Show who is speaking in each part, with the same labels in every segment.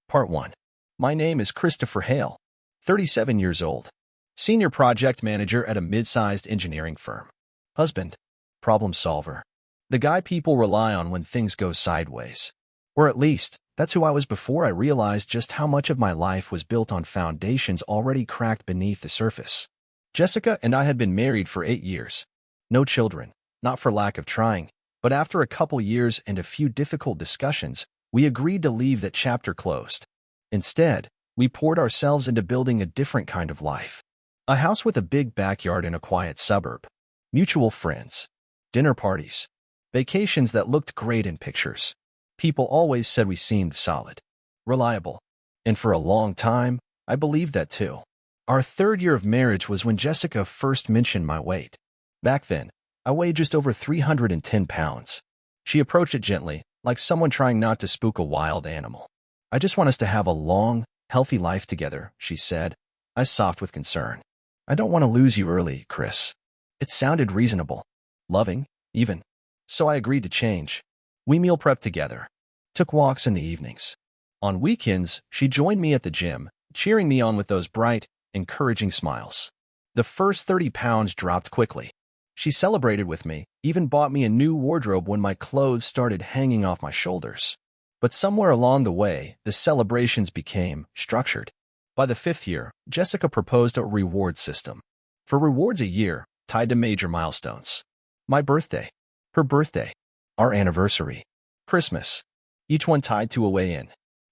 Speaker 1: Part 1. My name is Christopher Hale, 37 years old, senior project manager at a mid-sized engineering firm. Husband, problem solver, the guy people rely on when things go sideways. Or at least, that's who I was before I realized just how much of my life was built on foundations already cracked beneath the surface. Jessica and I had been married for 8 years. No children, not for lack of trying, but after a couple years and a few difficult discussions, we agreed to leave that chapter closed. Instead, we poured ourselves into building a different kind of life. A house with a big backyard in a quiet suburb. Mutual friends. Dinner parties. Vacations that looked great in pictures. People always said we seemed solid. Reliable. And for a long time, I believed that too. Our 3rd year of marriage was when Jessica first mentioned my weight. Back then, I weighed just over 310 pounds. She approached it gently, like someone trying not to spook a wild animal. I just want us to have a long, healthy life together, she said. I soughed with concern. I don't want to lose you early, Chris. It sounded reasonable. Loving, even. So I agreed to change. We meal prepped together. Took walks in the evenings. On weekends, she joined me at the gym, cheering me on with those bright, encouraging smiles. The first 30 pounds dropped quickly. She celebrated with me, even bought me a new wardrobe when my clothes started hanging off my shoulders. But somewhere along the way, the celebrations became structured. By the 5th year, Jessica proposed a reward system. For rewards a year, tied to major milestones. My birthday, her birthday, our anniversary, Christmas. Each one tied to a weigh-in.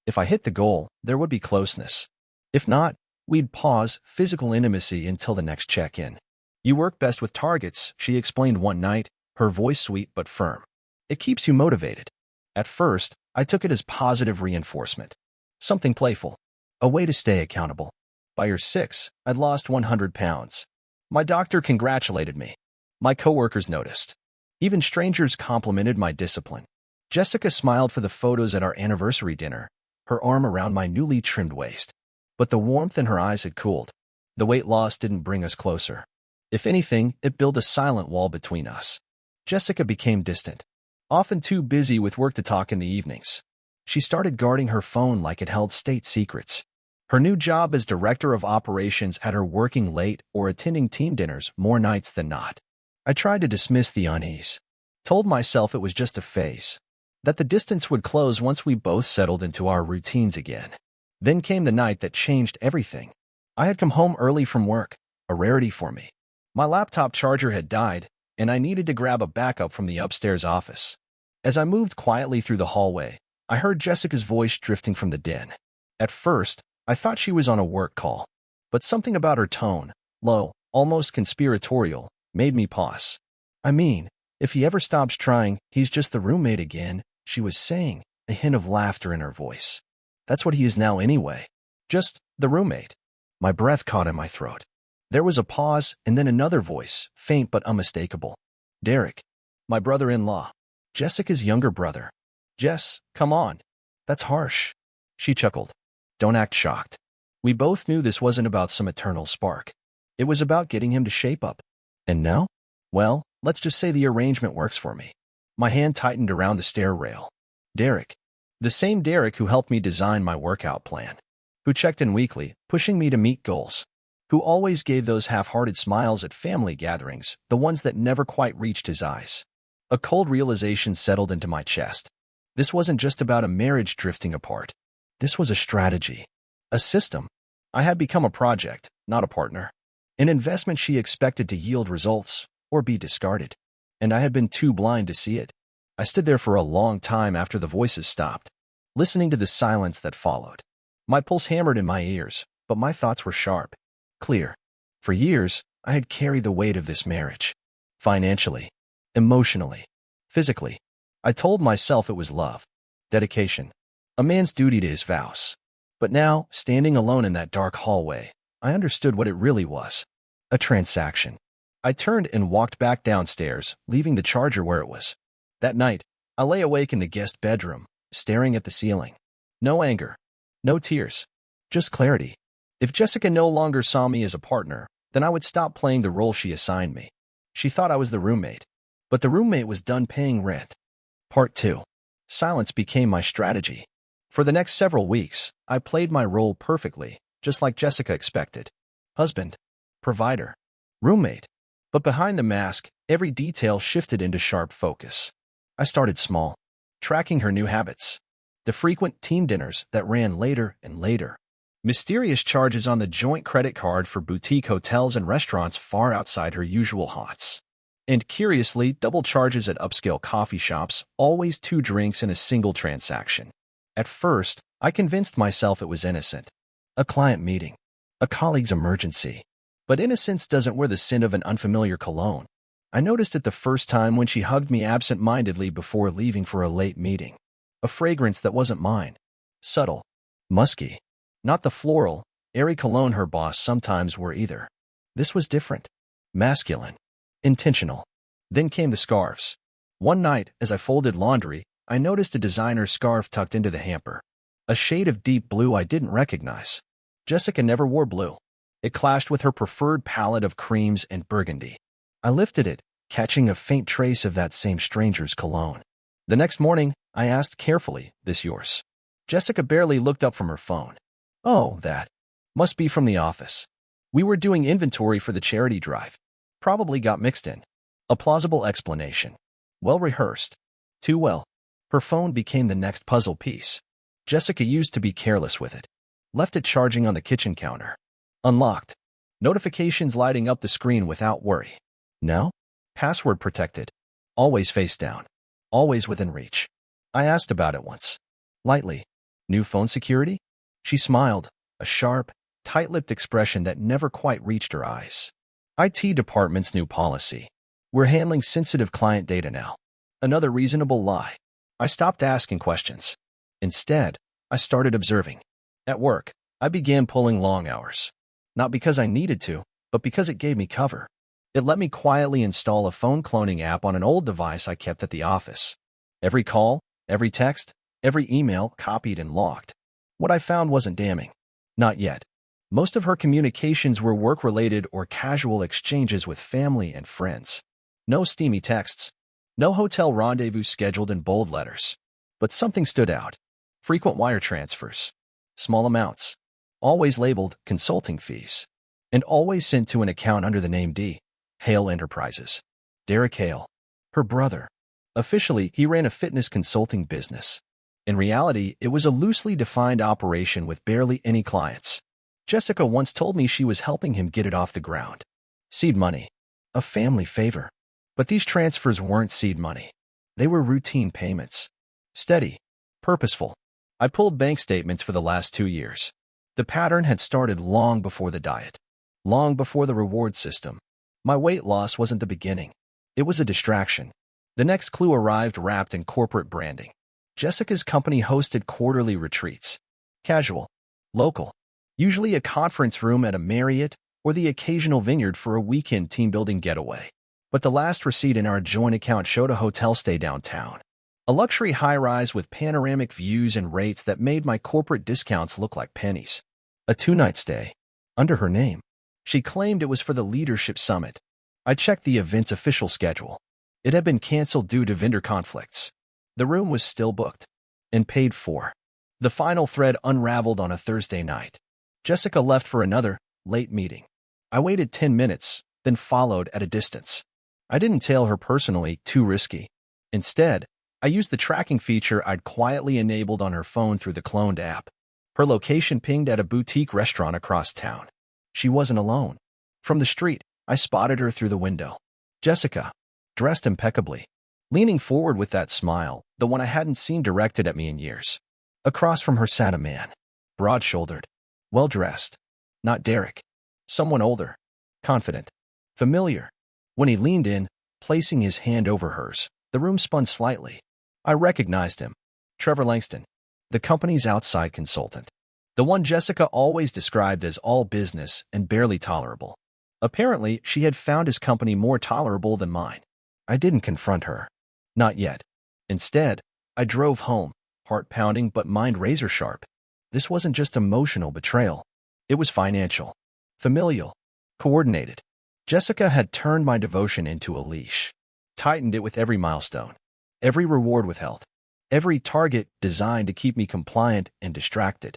Speaker 1: If I hit the goal, there would be closeness. If not, we'd pause physical intimacy until the next check-in. You work best with targets, she explained one night, her voice sweet but firm. It keeps you motivated. At first, I took it as positive reinforcement. Something playful. A way to stay accountable. By year 6, I'd lost 100 pounds. My doctor congratulated me. My coworkers noticed. Even strangers complimented my discipline. Jessica smiled for the photos at our anniversary dinner, her arm around my newly trimmed waist. But the warmth in her eyes had cooled. The weight loss didn't bring us closer. If anything, it built a silent wall between us. Jessica became distant, often too busy with work to talk in the evenings. She started guarding her phone like it held state secrets. Her new job as director of operations had her working late or attending team dinners more nights than not. I tried to dismiss the unease. Told myself it was just a phase. That the distance would close once we both settled into our routines again. Then came the night that changed everything. I had come home early from work, a rarity for me. My laptop charger had died, and I needed to grab a backup from the upstairs office. As I moved quietly through the hallway, I heard Jessica's voice drifting from the den. At first, I thought she was on a work call, but something about her tone, low, almost conspiratorial, made me pause. I mean, if he ever stops trying, he's just the roommate again, she was saying, a hint of laughter in her voice. That's what he is now anyway. Just the roommate. My breath caught in my throat. There was a pause, and then another voice, faint but unmistakable. Derek, my brother-in-law. Jessica's younger brother. Jess, come on. That's harsh. She chuckled. Don't act shocked. We both knew this wasn't about some eternal spark. It was about getting him to shape up. And now? Well, let's just say the arrangement works for me. My hand tightened around the stair rail. Derek. The same Derek who helped me design my workout plan. Who checked in weekly, pushing me to meet goals. Who always gave those half-hearted smiles at family gatherings, the ones that never quite reached his eyes. A cold realization settled into my chest. This wasn't just about a marriage drifting apart. This was a strategy. A system. I had become a project, not a partner. An investment she expected to yield results, or be discarded. And I had been too blind to see it. I stood there for a long time after the voices stopped, listening to the silence that followed. My pulse hammered in my ears, but my thoughts were sharp. Clear. For years, I had carried the weight of this marriage. Financially, emotionally, physically. I told myself it was love, dedication, a man's duty to his vows. But now, standing alone in that dark hallway, I understood what it really was. A transaction. I turned and walked back downstairs, leaving the charger where it was. That night, I lay awake in the guest bedroom, staring at the ceiling. No anger. No tears. Just clarity. If Jessica no longer saw me as a partner, then I would stop playing the role she assigned me. She thought I was the roommate. But the roommate was done paying rent. Part 2. Silence became my strategy. For the next several weeks, I played my role perfectly, just like Jessica expected. Husband, provider, roommate. But behind the mask, every detail shifted into sharp focus. I started small, tracking her new habits. The frequent team dinners that ran later and later. Mysterious charges on the joint credit card for boutique hotels and restaurants far outside her usual haunts. And curiously, double charges at upscale coffee shops, always 2 drinks in a single transaction. At first, I convinced myself it was innocent. A client meeting. A colleague's emergency. But innocence doesn't wear the scent of an unfamiliar cologne. I noticed it the first time when she hugged me absent-mindedly before leaving for a late meeting. A fragrance that wasn't mine. Subtle. Musky. Not the floral, airy cologne her boss sometimes wore either. This was different. Masculine. Intentional. Then came the scarves. One night, as I folded laundry, I noticed a designer scarf tucked into the hamper. A shade of deep blue I didn't recognize. Jessica never wore blue. It clashed with her preferred palette of creams and burgundy. I lifted it, catching a faint trace of that same stranger's cologne. The next morning, I asked carefully, "This yours?" Jessica barely looked up from her phone. "Oh, that. Must be from the office. We were doing inventory for the charity drive. Probably got mixed in." A plausible explanation. Well rehearsed. Too well. Her phone became the next puzzle piece. Jessica used to be careless with it. Left it charging on the kitchen counter. Unlocked. Notifications lighting up the screen without worry. No? Password protected. Always face down. Always within reach. I asked about it once. Lightly. New phone security? She smiled, a sharp, tight-lipped expression that never quite reached her eyes. IT department's new policy. We're handling sensitive client data now. Another reasonable lie. I stopped asking questions. Instead, I started observing. At work, I began pulling long hours. Not because I needed to, but because it gave me cover. It let me quietly install a phone cloning app on an old device I kept at the office. Every call, every text, every email copied and logged. What I found wasn't damning. Not yet. Most of her communications were work-related or casual exchanges with family and friends. No steamy texts. No hotel rendezvous scheduled in bold letters. But something stood out. Frequent wire transfers. Small amounts. Always labeled consulting fees. And always sent to an account under the name D. Hale Enterprises. Derek Hale. Her brother. Officially, he ran a fitness consulting business. In reality, it was a loosely defined operation with barely any clients. Jessica once told me she was helping him get it off the ground. Seed money. A family favor. But these transfers weren't seed money. They were routine payments. Steady. Purposeful. I pulled bank statements for the last 2 years. The pattern had started long before the diet. Long before the reward system. My weight loss wasn't the beginning. It was a distraction. The next clue arrived wrapped in corporate branding. Jessica's company hosted quarterly retreats. Casual. Local. Usually a conference room at a Marriott or the occasional vineyard for a weekend team-building getaway. But the last receipt in our joint account showed a hotel stay downtown. A luxury high-rise with panoramic views and rates that made my corporate discounts look like pennies. A 2-night stay. Under her name. She claimed it was for the leadership summit. I checked the event's official schedule. It had been canceled due to vendor conflicts. The room was still booked. And paid for. The final thread unraveled on a Thursday night. Jessica left for another, late meeting. I waited 10 minutes, then followed at a distance. I didn't tail her personally, too risky. Instead, I used the tracking feature I'd quietly enabled on her phone through the cloned app. Her location pinged at a boutique restaurant across town. She wasn't alone. From the street, I spotted her through the window. Jessica, dressed impeccably. Leaning forward with that smile, the one I hadn't seen directed at me in years. Across from her sat a man. Broad-shouldered. Well-dressed. Not Derek. Someone older. Confident. Familiar. When he leaned in, placing his hand over hers, the room spun slightly. I recognized him. Trevor Langston. The company's outside consultant. The one Jessica always described as all business and barely tolerable. Apparently, she had found his company more tolerable than mine. I didn't confront her. Not yet. Instead, I drove home, heart pounding but mind razor sharp. This wasn't just emotional betrayal. It was financial. Familial. Coordinated. Jessica had turned my devotion into a leash. Tightened it with every milestone. Every reward withheld. Every target designed to keep me compliant and distracted.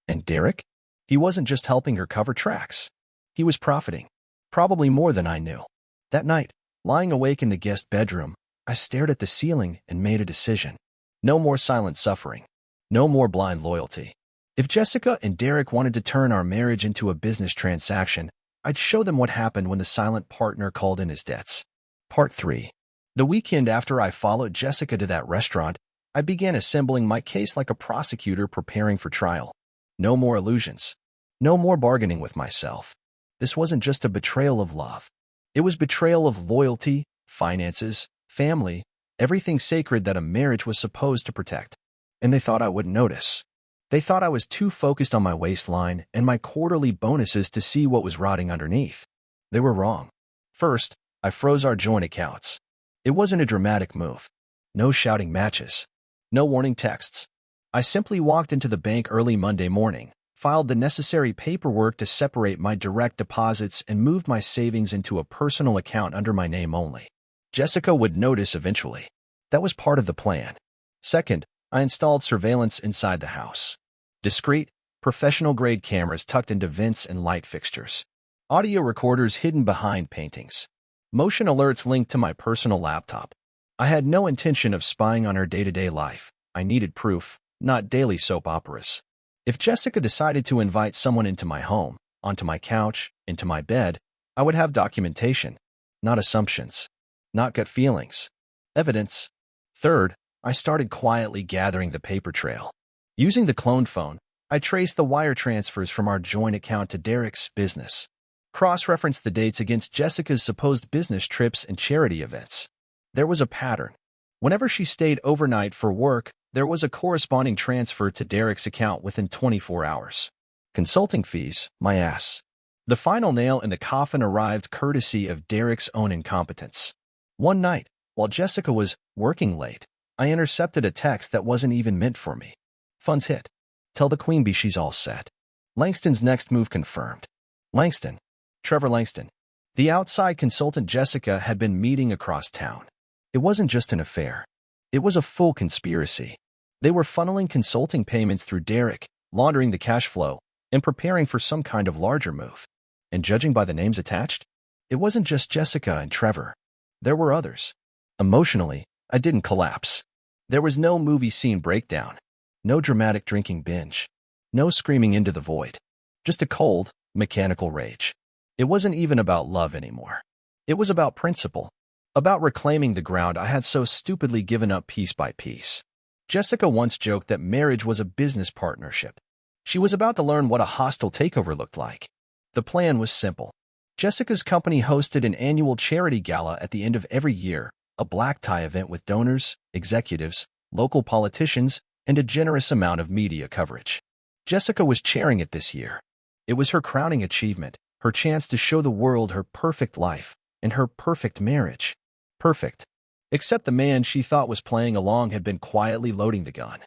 Speaker 1: And Derek? He wasn't just helping her cover tracks. He was profiting, probably more than I knew. That night, lying awake in the guest bedroom, I stared at the ceiling and made a decision. No more silent suffering. No more blind loyalty. If Jessica and Derek wanted to turn our marriage into a business transaction, I'd show them what happened when the silent partner called in his debts. Part 3. The weekend after I followed Jessica to that restaurant, I began assembling my case like a prosecutor preparing for trial. No more illusions. No more bargaining with myself. This wasn't just a betrayal of love. It was betrayal of loyalty, finances, family, everything sacred that a marriage was supposed to protect. And they thought I wouldn't notice. They thought I was too focused on my waistline and my quarterly bonuses to see what was rotting underneath. They were wrong. First, I froze our joint accounts. It wasn't a dramatic move. No shouting matches. No warning texts. I simply walked into the bank early Monday morning, filed the necessary paperwork to separate my direct deposits, and moved my savings into a personal account under my name only. Jessica would notice eventually. That was part of the plan. Second, I installed surveillance inside the house. Discreet, professional-grade cameras tucked into vents and light fixtures. Audio recorders hidden behind paintings. Motion alerts linked to my personal laptop. I had no intention of spying on her day-to-day life. I needed proof, not daily soap operas. If Jessica decided to invite someone into my home, onto my couch, into my bed, I would have documentation, not assumptions, not gut feelings. Evidence. Third, I started quietly gathering the paper trail. Using the cloned phone, I traced the wire transfers from our joint account to Derek's business. Cross-referenced the dates against Jessica's supposed business trips and charity events. There was a pattern. Whenever she stayed overnight for work, there was a corresponding transfer to Derek's account within 24 hours. Consulting fees, my ass. The final nail in the coffin arrived courtesy of Derek's own incompetence. One night, while Jessica was working late, I intercepted a text that wasn't even meant for me. Funds hit. Tell the queen bee she's all set. Langston's next move confirmed. Langston. Trevor Langston. The outside consultant Jessica had been meeting across town. It wasn't just an affair. It was a full conspiracy. They were funneling consulting payments through Derek, laundering the cash flow, and preparing for some kind of larger move. And judging by the names attached, it wasn't just Jessica and Trevor. There were others. Emotionally, I didn't collapse. There was no movie scene breakdown. No dramatic drinking binge. No screaming into the void. Just a cold, mechanical rage. It wasn't even about love anymore. It was about principle. About reclaiming the ground I had so stupidly given up piece by piece. Jessica once joked that marriage was a business partnership. She was about to learn what a hostile takeover looked like. The plan was simple. Jessica's company hosted an annual charity gala at the end of every year, a black tie event with donors, executives, local politicians, and a generous amount of media coverage. Jessica was chairing it this year. It was her crowning achievement, her chance to show the world her perfect life and her perfect marriage. Perfect. Except the man she thought was playing along had been quietly loading the gun.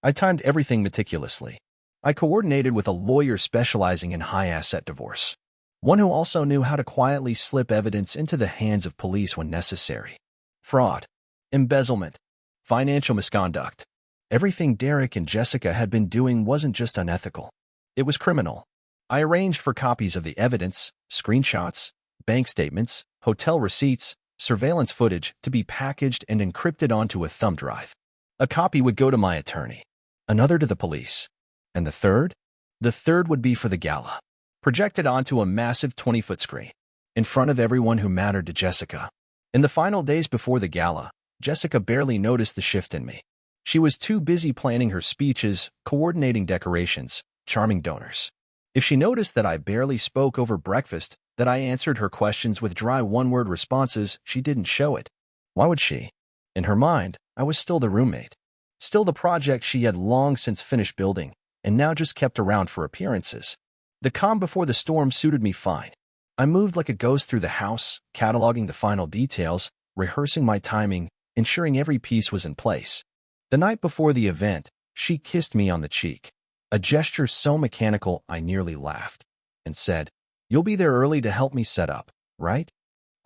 Speaker 1: I timed everything meticulously. I coordinated with a lawyer specializing in high-asset divorce. One who also knew how to quietly slip evidence into the hands of police when necessary. Fraud. Embezzlement. Financial misconduct. Everything Derek and Jessica had been doing wasn't just unethical. It was criminal. I arranged for copies of the evidence, screenshots, bank statements, hotel receipts, surveillance footage to be packaged and encrypted onto a thumb drive. A copy would go to my attorney, another to the police, and the third? The third would be for the gala, projected onto a massive 20-foot screen, in front of everyone who mattered to Jessica. In the final days before the gala, Jessica barely noticed the shift in me. She was too busy planning her speeches, coordinating decorations, charming donors. If she noticed that I barely spoke over breakfast, that I answered her questions with dry one-word responses, she didn't show it. Why would she? In her mind, I was still the roommate. Still the project she had long since finished building, and now just kept around for appearances. The calm before the storm suited me fine. I moved like a ghost through the house, cataloging the final details, rehearsing my timing, ensuring every piece was in place. The night before the event, she kissed me on the cheek, a gesture so mechanical I nearly laughed, and said, "You'll be there early to help me set up, right?"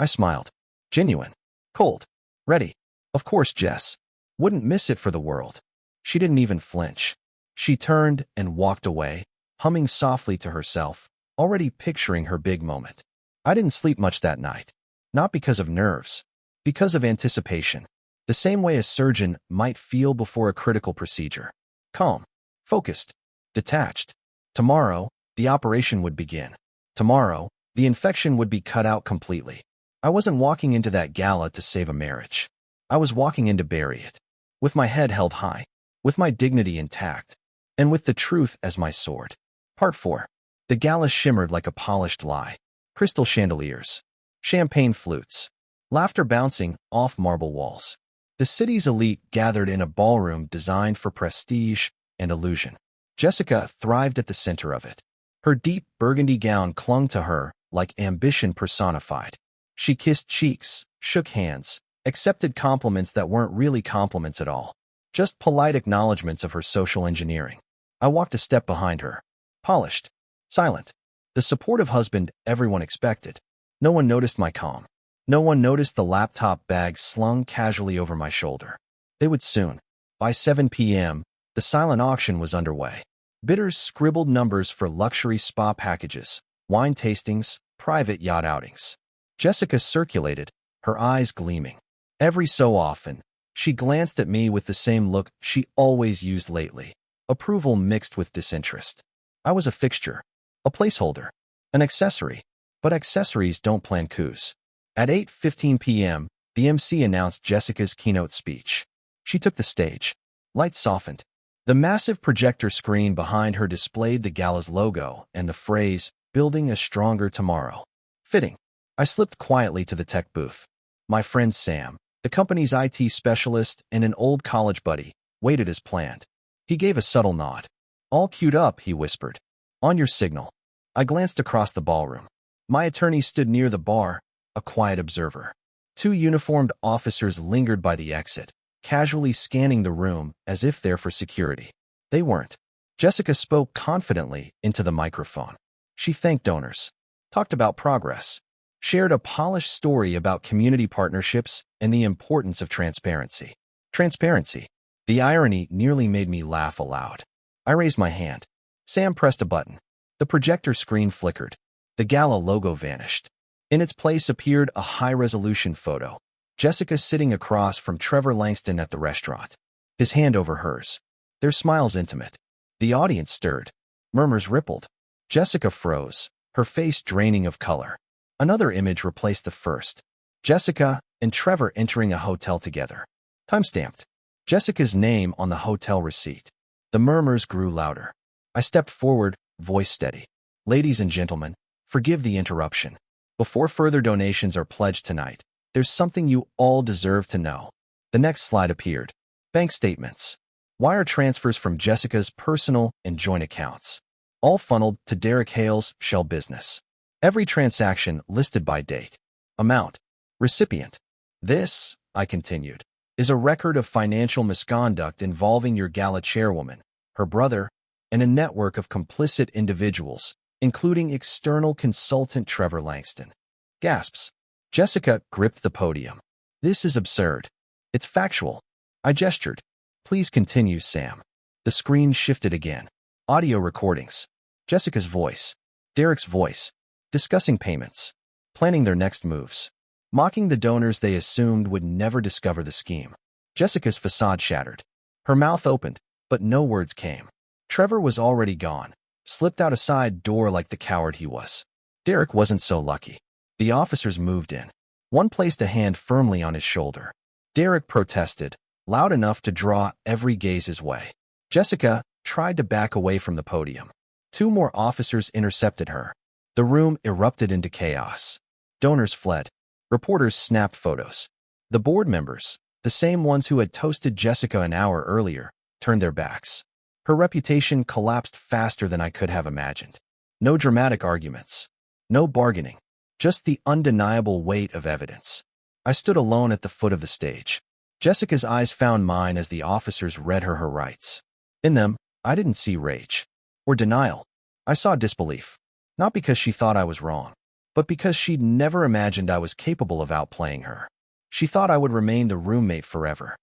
Speaker 1: I smiled. Genuine. Cold. Ready. Of course, Jess. Wouldn't miss it for the world. She didn't even flinch. She turned and walked away, humming softly to herself, already picturing her big moment. I didn't sleep much that night. Not because of nerves. Because of anticipation. The same way a surgeon might feel before a critical procedure. Calm. Focused. Detached. Tomorrow, the operation would begin. Tomorrow, the infection would be cut out completely. I wasn't walking into that gala to save a marriage. I was walking in to bury it. With my head held high. With my dignity intact. And with the truth as my sword. Part 4. The gala shimmered like a polished lie. Crystal chandeliers. Champagne flutes. Laughter bouncing off marble walls. The city's elite gathered in a ballroom designed for prestige and illusion. Jessica thrived at the center of it. Her deep burgundy gown clung to her like ambition personified. She kissed cheeks, shook hands, accepted compliments that weren't really compliments at all. Just polite acknowledgments of her social engineering. I walked a step behind her. Polished. Silent. The supportive husband everyone expected. No one noticed my calm. No one noticed the laptop bag slung casually over my shoulder. They would soon. By 7 p.m., the silent auction was underway. Bidders scribbled numbers for luxury spa packages, wine tastings, private yacht outings. Jessica circulated, her eyes gleaming. Every so often, she glanced at me with the same look she always used lately, approval mixed with disinterest. I was a fixture, a placeholder, an accessory, but accessories don't plan coups. At 8:15 p.m., the MC announced Jessica's keynote speech. She took the stage. Lights softened. The massive projector screen behind her displayed the gala's logo and the phrase, "Building a Stronger Tomorrow." Fitting. I slipped quietly to the tech booth. My friend Sam, the company's IT specialist and an old college buddy, waited as planned. He gave a subtle nod. "All queued up," he whispered. "On your signal." I glanced across the ballroom. My attorney stood near the bar, a quiet observer. 2 uniformed officers lingered by the exit, casually scanning the room as if there for security. They weren't. Jessica spoke confidently into the microphone. She thanked donors, talked about progress, shared a polished story about community partnerships and the importance of transparency. Transparency. The irony nearly made me laugh aloud. I raised my hand. Sam pressed a button. The projector screen flickered. The gala logo vanished. In its place appeared a high-resolution photo. Jessica sitting across from Trevor Langston at the restaurant. His hand over hers. Their smiles intimate. The audience stirred. Murmurs rippled. Jessica froze, her face draining of color. Another image replaced the first. Jessica and Trevor entering a hotel together. Timestamped. Jessica's name on the hotel receipt. The murmurs grew louder. I stepped forward, voice steady. "Ladies and gentlemen, forgive the interruption. Before further donations are pledged tonight, there's something you all deserve to know." The next slide appeared. Bank statements. Wire transfers from Jessica's personal and joint accounts. All funneled to Derek Hale's shell business. Every transaction listed by date. Amount. Recipient. "This," I continued, "is a record of financial misconduct involving your gala chairwoman, her brother, and a network of complicit individuals, including external consultant Trevor Langston." Gasps. Jessica gripped the podium. "This is absurd. It's factual." I gestured. "Please continue, Sam." The screen shifted again. Audio recordings. Jessica's voice. Derek's voice. Discussing payments. Planning their next moves. Mocking the donors they assumed would never discover the scheme. Jessica's facade shattered. Her mouth opened, but no words came. Trevor was already gone. Slipped out a side door like the coward he was. Derek wasn't so lucky. The officers moved in. One placed a hand firmly on his shoulder. Derek protested, loud enough to draw every gaze his way. Jessica tried to back away from the podium. 2 more officers intercepted her. The room erupted into chaos. Donors fled. Reporters snapped photos. The board members, the same ones who had toasted Jessica an hour earlier, turned their backs. Her reputation collapsed faster than I could have imagined. No dramatic arguments. No bargaining. Just the undeniable weight of evidence. I stood alone at the foot of the stage. Jessica's eyes found mine as the officers read her rights. In them, I didn't see rage or denial. I saw disbelief. Not because she thought I was wrong, but because she'd never imagined I was capable of outplaying her. She thought I would remain the roommate forever.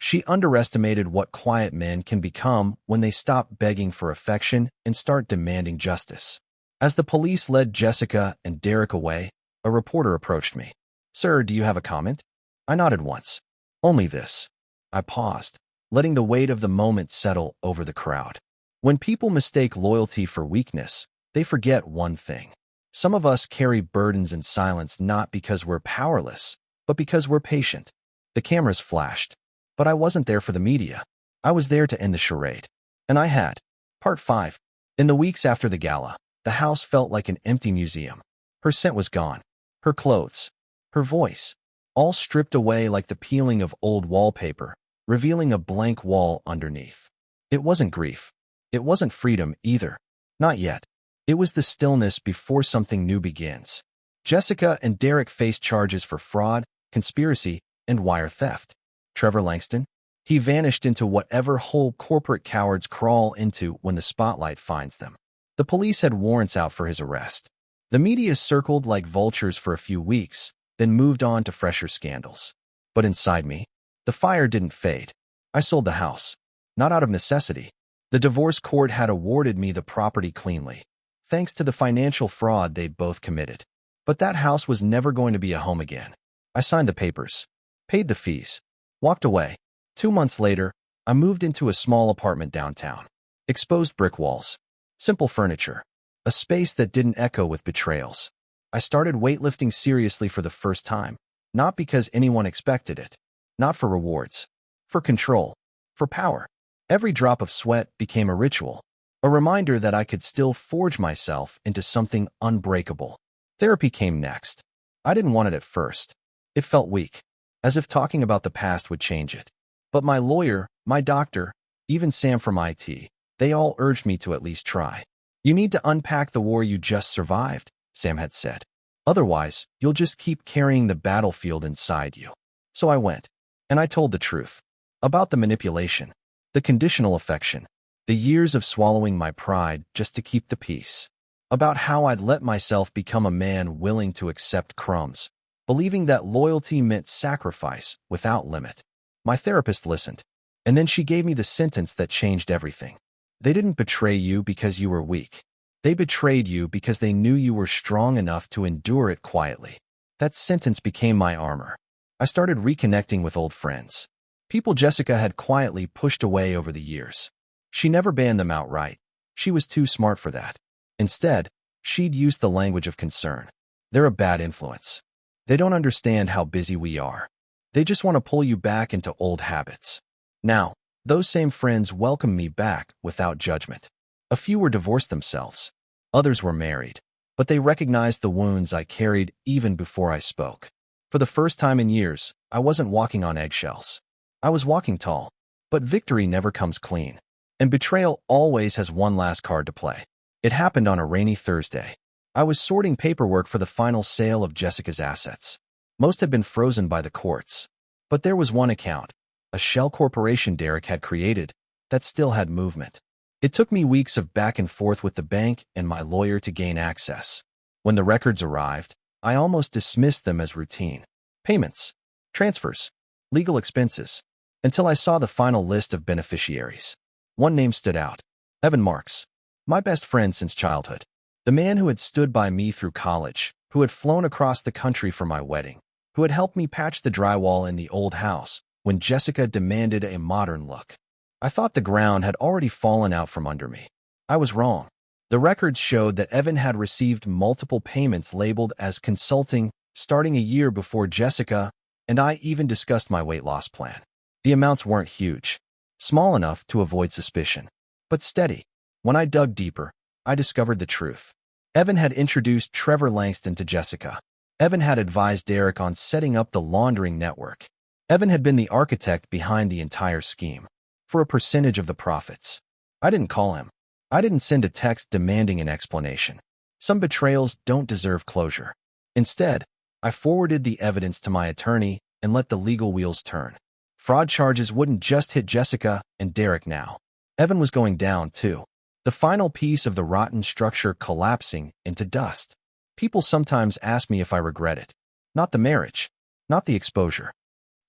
Speaker 1: She underestimated what quiet men can become when they stop begging for affection and start demanding justice. As the police led Jessica and Derek away, a reporter approached me. "Sir, do you have a comment?" I nodded once. "Only this." I paused, letting the weight of the moment settle over the crowd. When people mistake loyalty for weakness, they forget one thing. Some of us carry burdens in silence not because we're powerless, but because we're patient. The cameras flashed, but I wasn't there for the media. I was there to end the charade. And I had. Part 5. In the weeks after the gala, the house felt like an empty museum. Her scent was gone. Her clothes. Her voice. All stripped away like the peeling of old wallpaper, revealing a blank wall underneath. It wasn't grief. It wasn't freedom either. Not yet. It was the stillness before something new begins. Jessica and Derek faced charges for fraud, conspiracy, and wire theft. Trevor Langston? He vanished into whatever hole corporate cowards crawl into when the spotlight finds them. The police had warrants out for his arrest. The media circled like vultures for a few weeks, then moved on to fresher scandals. But inside me, the fire didn't fade. I sold the house. Not out of necessity. The divorce court had awarded me the property cleanly, thanks to the financial fraud they'd both committed. But that house was never going to be a home again. I signed the papers, paid the fees, walked away. 2 months later, I moved into a small apartment downtown. Exposed brick walls, simple furniture, a space that didn't echo with betrayals. I started weightlifting seriously for the first time, not because anyone expected it, not for rewards, for control, for power. Every drop of sweat became a ritual, a reminder that I could still forge myself into something unbreakable. Therapy came next. I didn't want it at first. It felt weak, as if talking about the past would change it. But my lawyer, my doctor, even Sam from IT, they all urged me to at least try. "You need to unpack the war you just survived," Sam had said. "Otherwise, you'll just keep carrying the battlefield inside you." So I went, and I told the truth. About the manipulation, the conditional affection, the years of swallowing my pride just to keep the peace. About how I'd let myself become a man willing to accept crumbs, believing that loyalty meant sacrifice without limit. My therapist listened, and then she gave me the sentence that changed everything. They didn't betray you because you were weak. They betrayed you because they knew you were strong enough to endure it quietly. That sentence became my armor. I started reconnecting with old friends. People Jessica had quietly pushed away over the years. She never banned them outright. She was too smart for that. Instead, she'd used the language of concern. "They're a bad influence. They don't understand how busy we are. They just want to pull you back into old habits." Now, those same friends welcomed me back without judgment. A few were divorced themselves. Others were married. But they recognized the wounds I carried even before I spoke. For the first time in years, I wasn't walking on eggshells. I was walking tall. But victory never comes clean. And betrayal always has one last card to play. It happened on a rainy Thursday. I was sorting paperwork for the final sale of Jessica's assets. Most had been frozen by the courts. But there was one account, a shell corporation Derek had created, that still had movement. It took me weeks of back and forth with the bank and my lawyer to gain access. When the records arrived, I almost dismissed them as routine. Payments, transfers, legal expenses, until I saw the final list of beneficiaries. One name stood out. Evan Marks. My best friend since childhood. The man who had stood by me through college, who had flown across the country for my wedding, who had helped me patch the drywall in the old house when Jessica demanded a modern look. I thought the ground had already fallen out from under me. I was wrong. The records showed that Evan had received multiple payments labeled as consulting starting a year before Jessica and I even discussed my weight loss plan. The amounts weren't huge, small enough to avoid suspicion, but steady. When I dug deeper, I discovered the truth. Evan had introduced Trevor Langston to Jessica. Evan had advised Derek on setting up the laundering network. Evan had been the architect behind the entire scheme, for a percentage of the profits. I didn't call him. I didn't send a text demanding an explanation. Some betrayals don't deserve closure. Instead, I forwarded the evidence to my attorney and let the legal wheels turn. Fraud charges wouldn't just hit Jessica and Derek now. Evan was going down too. The final piece of the rotten structure collapsing into dust. People sometimes ask me if I regret it. Not the marriage, not the exposure,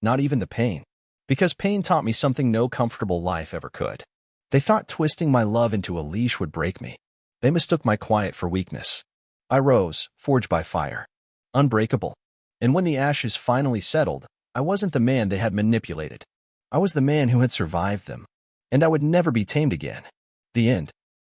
Speaker 1: not even the pain. Because pain taught me something no comfortable life ever could. They thought twisting my love into a leash would break me. They mistook my quiet for weakness. I rose, forged by fire, unbreakable. And when the ashes finally settled, I wasn't the man they had manipulated. I was the man who had survived them. And I would never be tamed again. The end.